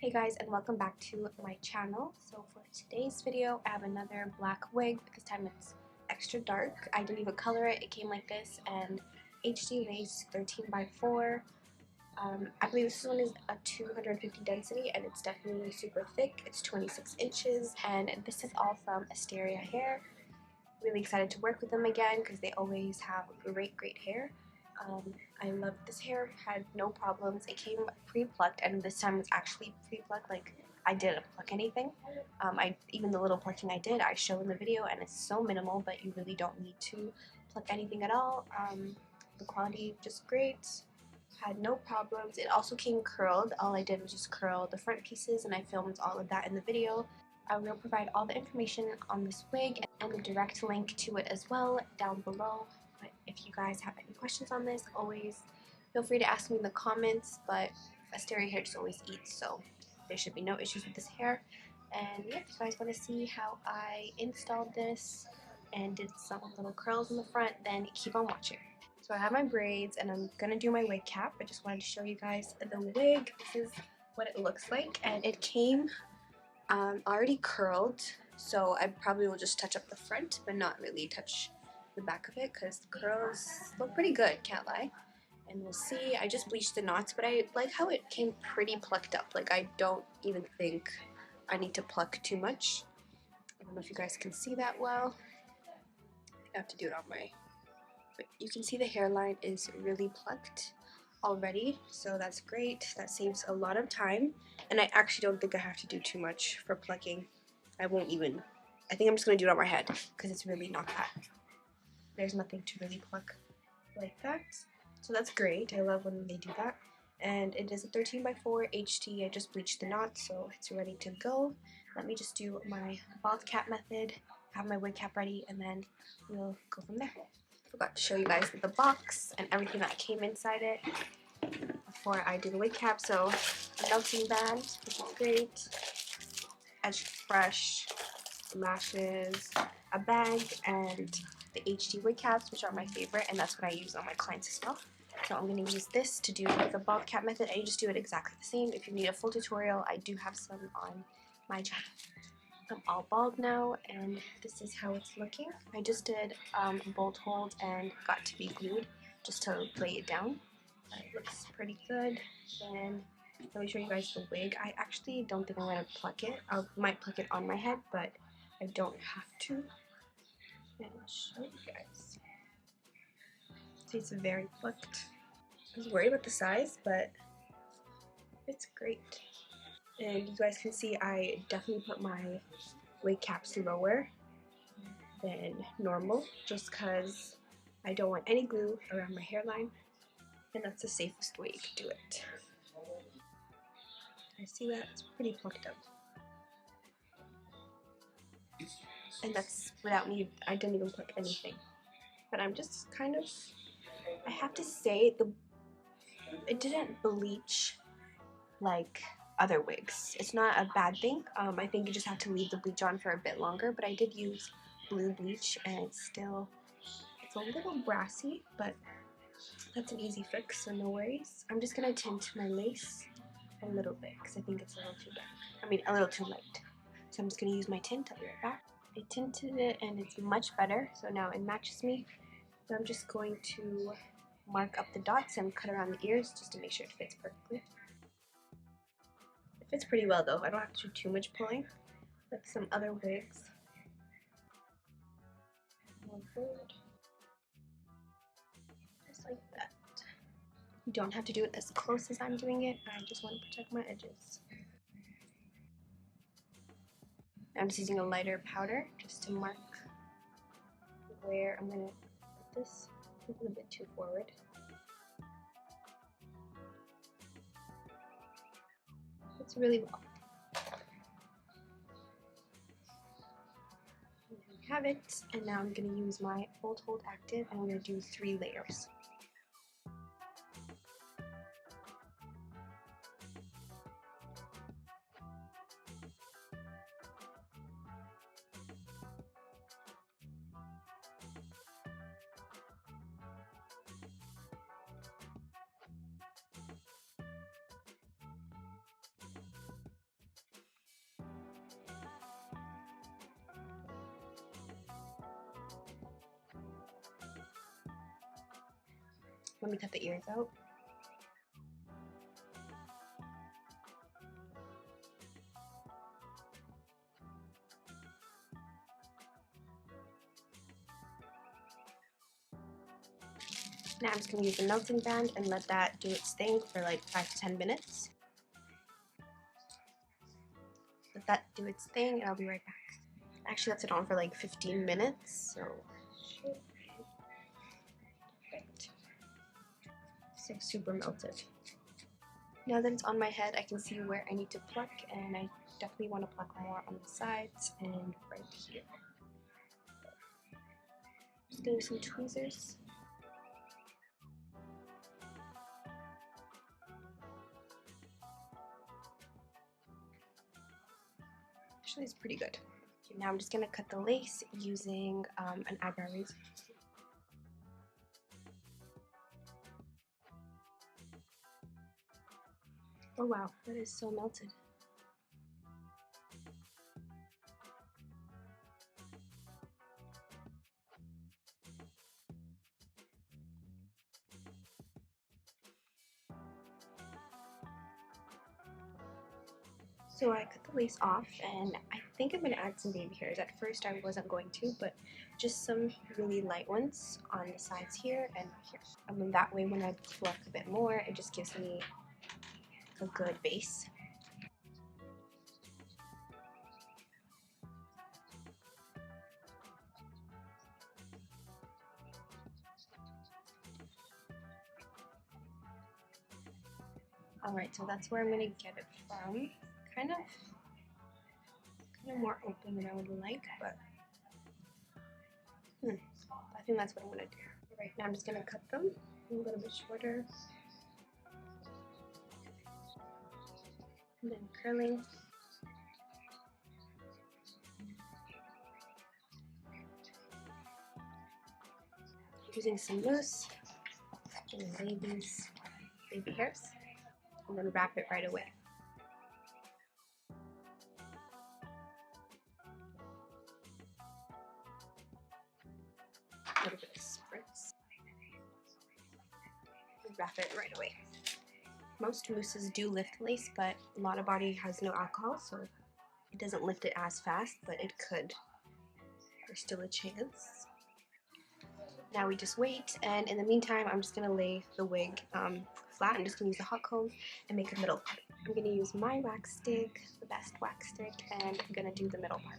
Hey guys, and welcome back to my channel. So for today's video I have another black wig, but this time it's extra dark. I didn't even color it. It came like this, and HD lace 13 by 4. I believe this one is a 250 density, and it's definitely super thick. It's 26 inches, and this is all from Asteria hair. Really excited to work with them again because they always have great hair. I loved this hair, had no problems. It came pre-plucked, and this time it's actually pre-plucked. Like, I didn't pluck anything. Even the little plucking I did, I show in the video, and it's so minimal, but you really don't need to pluck anything at all. The quality just great. Had no problems. It also came curled. All I did was just curl the front pieces, and I filmed all of that in the video. I will provide all the information on this wig and a direct link to it as well down below. But if you guys have any questions on this, always feel free to ask me in the comments. But Asteria hair just always eats, so there should be no issues with this hair. And yeah, if you guys want to see how I installed this and did some little curls in the front, then keep on watching. So I have my braids, and I'm gonna do my wig cap. I just wanted to show you guys the wig. This is what it looks like, and it came already curled, so I probably will just touch up the front but not really touch the back of it because the curls look pretty good, can't lie. And we'll see. I just bleached the knots, but I like how it came pretty plucked up. Like, I don't even think I need to pluck too much. I don't know if you guys can see that well. I have to do it on my, but you can see the hairline is really plucked already, so that's great. That saves a lot of time, and I actually don't think I have to do too much for plucking. I think I'm just going to do it on my head because it's really not that. There's nothing to really pluck like that, so that's great. I love when they do that. And it is a 13 by 4 HD. I just bleached the knots, so it's ready to go. Let me just do my bald cap method, have my wig cap ready, and then we'll go from there. Forgot to show you guys the box and everything that came inside it before I do the wig cap. So, a melting band, which is great, edge brush, lashes, a bag, and the HD wig caps, which are my favorite, and that's what I use on my clients as well. So I'm going to use this to do the bald cap method, and you just do it exactly the same. If you need a full tutorial, I do have some on my channel. I'm all bald now, and this is how it's looking. I just did bolt hold and got to be glued just to lay it down. It looks pretty good. And let me show you guys the wig. I actually don't think I'm going to pluck it. I might pluck it on my head, but I don't have to. And I'll show you guys. See, it's very plucked. I was worried about the size, but it's great. And you guys can see I definitely put my wig caps lower than normal just because I don't want any glue around my hairline, and that's the safest way you can do it. I see that it's pretty plucked up. And that's without me, I didn't even pluck anything. But I'm just kind of, I have to say, it didn't bleach like other wigs. It's not a bad thing. I think you just have to leave the bleach on for a bit longer, but I did use blue bleach, and it's a little brassy, but that's an easy fix, so no worries. I'm just gonna tint my lace a little bit because I think it's a little too dark. I mean, a little too light. So I'm just gonna use my tint. I'll be right back. I tinted it, and it's much better, so now it matches me. So I'm just going to mark up the dots and cut around the ears just to make sure it fits perfectly. It fits pretty well though. I don't have to do too much pulling like some other wigs. One third. Just like that. You don't have to do it as close as I'm doing it. I just want to protect my edges. I'm just using a lighter powder just to mark where I'm going to put this. A little bit too forward. It's really well. There we have it, and now I'm going to use my Bold Hold Active, and I'm going to do 3 layers. Let me cut the ears out. Now I'm just going to use the melting band and let that do its thing for like 5 to 10 minutes. Let that do its thing and I'll be right back. I actually left it on for like 15 minutes, so perfect. So super melted. Now that it's on my head, I can see where I need to pluck, and I definitely want to pluck more on the sides and right here. Just gonna use some tweezers. Actually, it's pretty good. Okay, now I'm just gonna cut the lace using an eyebrow razor. Oh wow, that is so melted. So I cut the lace off, and I think I'm going to add some baby hairs. At first I wasn't going to, but just some really light ones on the sides here and here. And then that way when I pluck a bit more, it just gives me a good base. Alright, so that's where I'm going to get it from. Kind of more open than I would like, but I think that's what I'm going to do. Right now I'm just going to cut them a little bit shorter. And then curling. Using some mousse and baby hairs, and then wrap it right away. A little bit of spritz. Wrap it right away. Most mousses do lift lace, but a lot of body has no alcohol, so it doesn't lift it as fast, but it could. There's still a chance. Now we just wait, and in the meantime, I'm just going to lay the wig flat. I'm just going to use a hot comb and make a middle part. I'm going to use my wax stick, the best wax stick, and I'm going to do the middle part.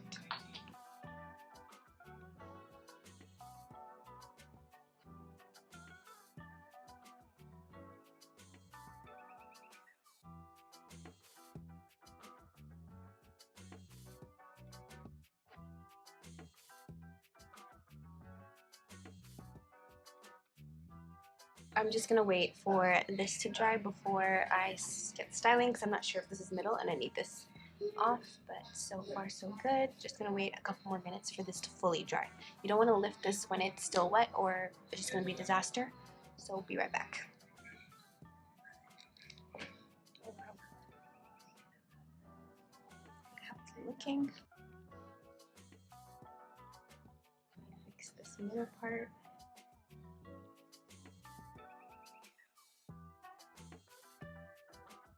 I'm just going to wait for this to dry before I get styling, because I'm not sure if this is middle and I need this off, but so far so good. Just going to wait a couple more minutes for this to fully dry. You don't want to lift this when it's still wet or it's just going to be a disaster, so be right back. Oh, wow. How it's looking. Fix this middle part.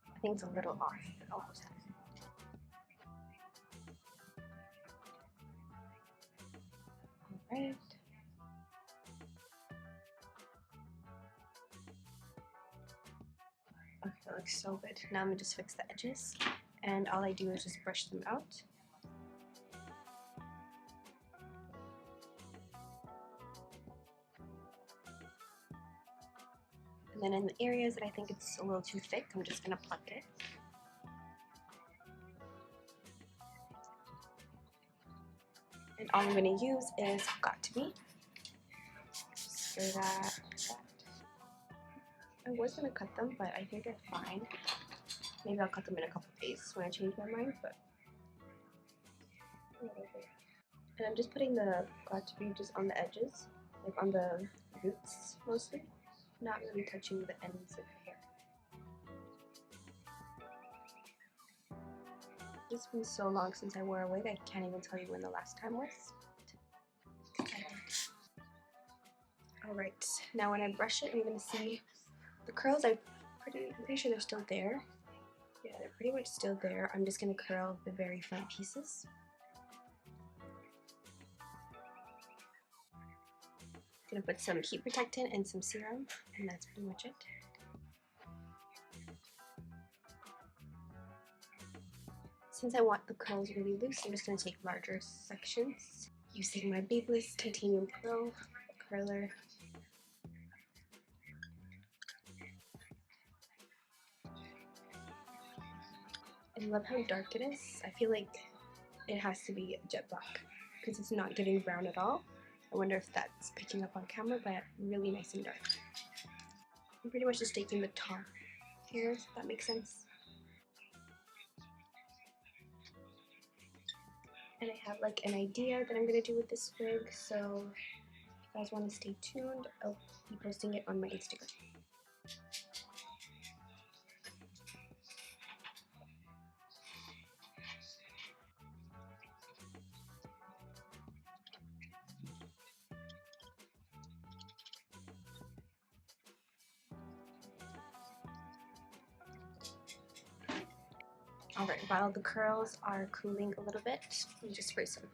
I think it's a little off, but almost. Alright. Okay, that looks so good. Now I'm gonna just fix the edges, and all I do is just brush them out. And then in the areas that I think it's a little too thick, I'm just gonna pluck it. And all I'm going to use is Got To Be. So that. I was going to cut them, but I think they're fine. Maybe I'll cut them in a couple days when I change my mind, but and I'm just putting the Got To Be just on the edges, like on the roots mostly, not really touching the ends of the hair. It's been so long since I wore a wig, I can't even tell you when the last time was. Alright, now when I brush it, I'm going to see the curls. I'm pretty sure they're still there. Yeah, they're pretty much still there. I'm just going to curl the very front pieces. Gonna put some heat protectant and some serum, and that's pretty much it. Since I want the curls really loose, I'm just gonna take larger sections using my Babyliss Titanium Pro curler. I love how dark it is. I feel like it has to be jet black because it's not giving brown at all. I wonder if that's picking up on camera, but really nice and dark. I'm pretty much just taking the top here, if that makes sense. And I have like an idea that I'm going to do with this wig, so if you guys want to stay tuned, I'll be posting it on my Instagram. Alright, while the curls are cooling a little bit, let me just spray some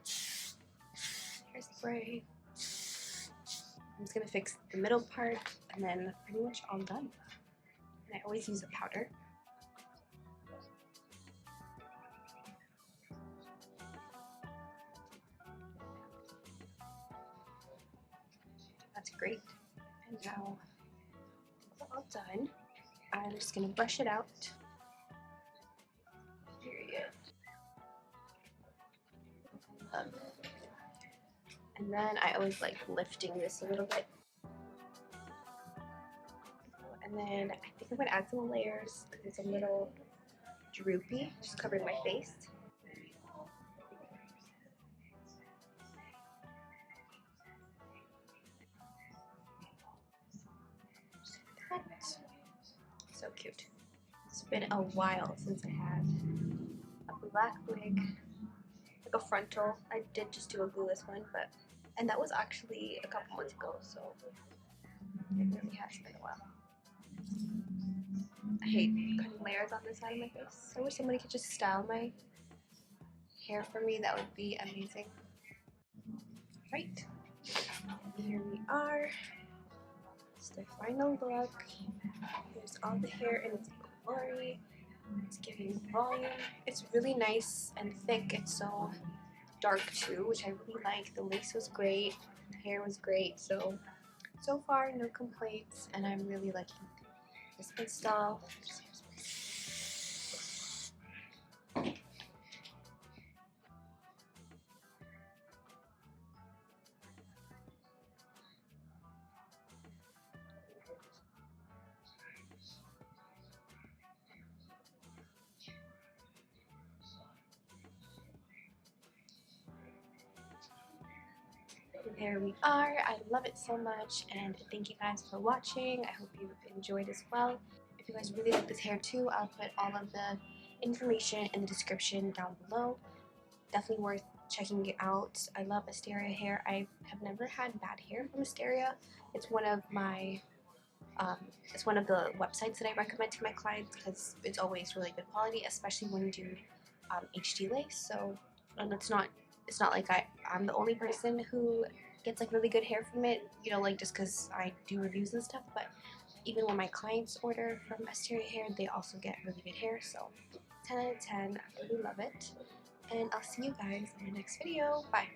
hairspray. I'm just going to fix the middle part and then pretty much all done. And I always use a powder. That's great. And now we're all done. I'm just going to brush it out. And then I always like lifting this a little bit. And then I think I'm going to add some layers because it's a little droopy, just covering my face. So cute. It's been a while since I had a black wig, like a frontal. I did just do a glueless one, and that was actually a couple months ago, so it really has been a while. I hate cutting layers on this side of my face. I wish somebody could just style my hair for me. That would be amazing. Right, here we are. It's the final look. There's all the hair in its glory. It's giving volume. It's really nice and thick. It's so dark too, which I really like. The lace was great. The hair was great. So far, no complaints, and I'm really liking this install. There we are. I love it so much, and thank you guys for watching. I hope you enjoyed as well. If you guys really like this hair too, I'll put all of the information in the description down below. Definitely worth checking it out. I love Asteria hair. I have never had bad hair from Asteria. It's one of my it's one of the websites that I recommend to my clients because it's always really good quality, especially when you do HD lace. So, and it's not like I'm the only person who gets like really good hair from it, you know, like just because I do reviews and stuff, but even when my clients order from Asteria hair, they also get really good hair. So 10 out of 10, I really love it, and I'll see you guys in the next video. Bye.